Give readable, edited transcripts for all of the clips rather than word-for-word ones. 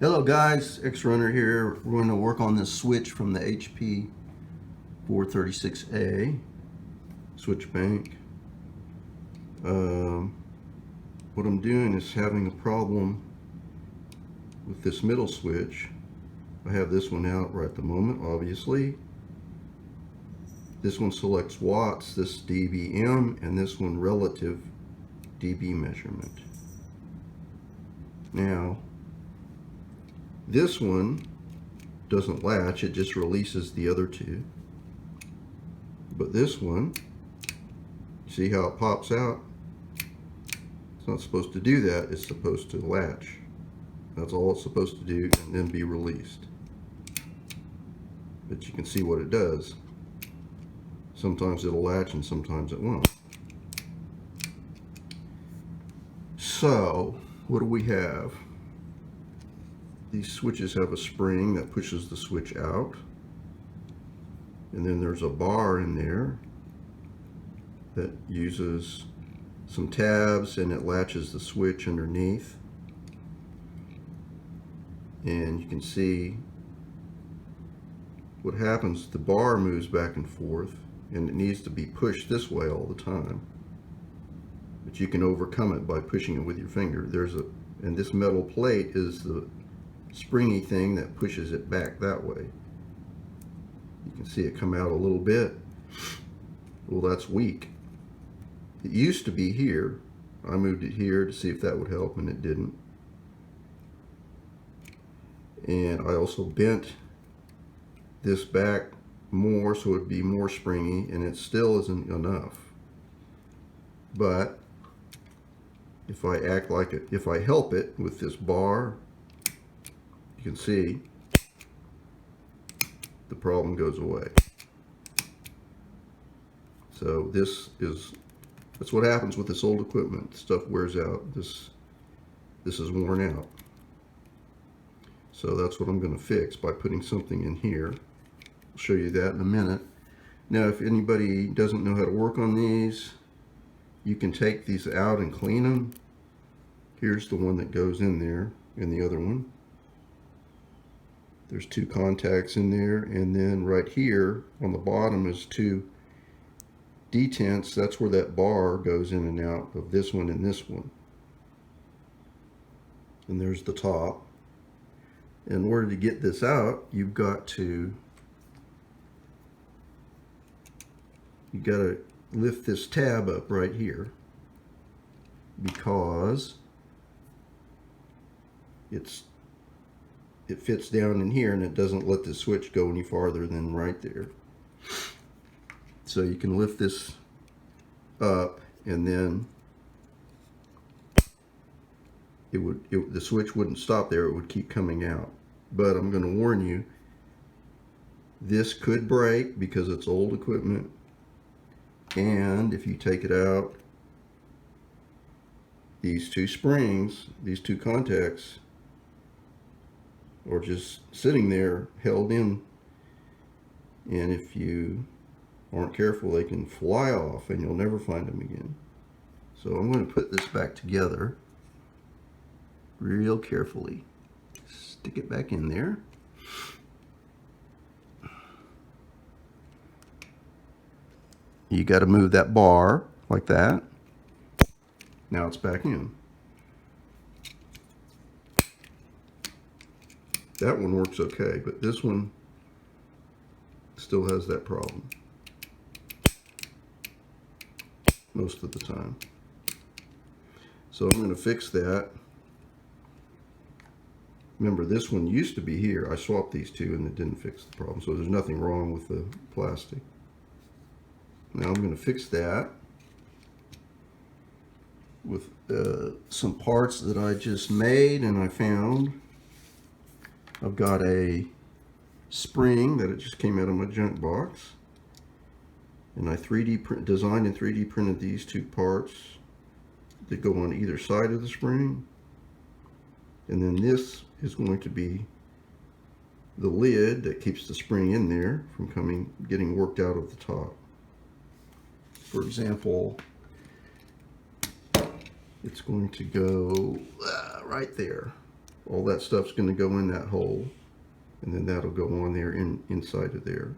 Hello guys, X-Runner here. We're going to work on this switch from the HP 436A switch bank. What I'm doing is having a problem with this middle switch. I have this one out right at the moment, obviously. This one selects watts, this dBm, and this one relative dB measurement. Now, this one doesn't latch, it just releases the other two. But this one, see how it pops out? It's not supposed to do that, it's supposed to latch. That's all it's supposed to do, and then be released. But you can see what it does. Sometimes it'll latch and sometimes it won't. So, what do we have? These switches have a spring that pushes the switch out, and then there's a bar in there that uses some tabs and it latches the switch underneath, and you can see what happens. The bar moves back and forth and it needs to be pushed this way all the time, but you can overcome it by pushing it with your finger. And this metal plate is the springy thing that pushes it back that way. You can see it come out a little bit. Well, that's weak. It used to be here. I moved it here to see if that would help, and it didn't. And I also bent this back more so it'd be more springy, and it still isn't enough. But if I act like it, if I help it with this bar, you can see the problem goes away. So that's what happens with this old equipment. Stuff wears out. This is worn out. So that's what I'm going to fix by putting something in here. I'll show you that in a minute. Now, if anybody doesn't know how to work on these, you can take these out and clean them. Here's the one that goes in there, and the other one. There's two contacts in there, and then right here on the bottom is two detents. That's where that bar goes in and out of this one and this one. And there's the top. In order to get this out, you've got to lift this tab up right here, because it fits down in here and it doesn't let the switch go any farther than right there. So you can lift this up, and then the switch wouldn't stop there, it would keep coming out. But I'm going to warn you, this could break because it's old equipment, and if you take it out, these two springs, these two contacts, or just sitting there held in, and if you aren't careful, they can fly off and you'll never find them again. So I'm going to put this back together real carefully. Stick it back in there. You got to move that bar like that. Now it's back in. That one works okay, but this one still has that problem most of the time. So I'm going to fix that. Remember, this one used to be here. I swapped these two and it didn't fix the problem, so there's nothing wrong with the plastic. Now I'm going to fix that with some parts that I just made and I found. I've got a spring that it just came out of my junk box, and I designed and 3D printed these two parts that go on either side of the spring, and then this is going to be the lid that keeps the spring in there from getting worked out of the top. For example, it's going to go right there. all that stuff's going to go in that hole, and then that'll go on there inside of there.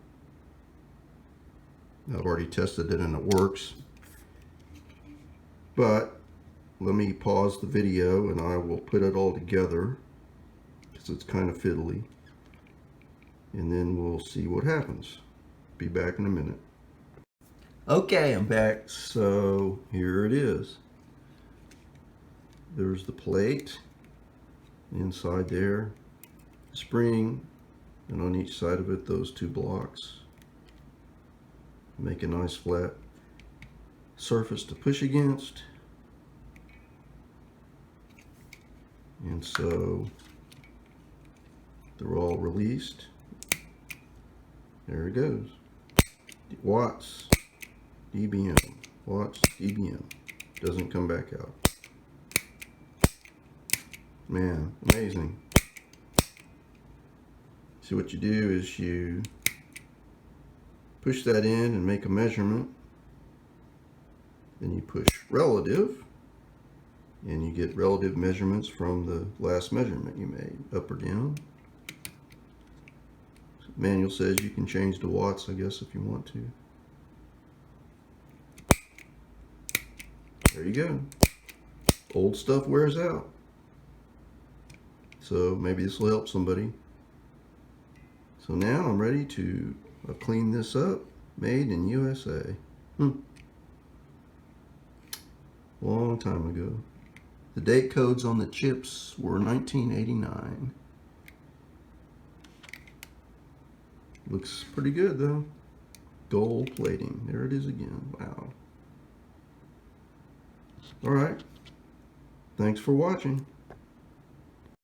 I've already tested it and it works. But let me pause the video and I will put it all together because it's kind of fiddly. And then we'll see what happens. Be back in a minute. Okay, I'm back. So here it is. There's the plate. Inside there, spring, and on each side of it, those two blocks. Make a nice flat surface to push against. And so they're all released. There it goes. Watts, dBm, watts, dBm. Doesn't come back out. Man, amazing. See, what you do is you push that in and make a measurement. Then you push relative, and you get relative measurements from the last measurement you made, up or down. Manual says you can change the watts, I guess, if you want to. There you go. Old stuff wears out. So maybe this will help somebody. So now I'm ready to clean this up. Made in USA. Long time ago. The date codes on the chips were 1989. Looks pretty good though. Gold plating. There it is again. Wow. Alright. Thanks for watching.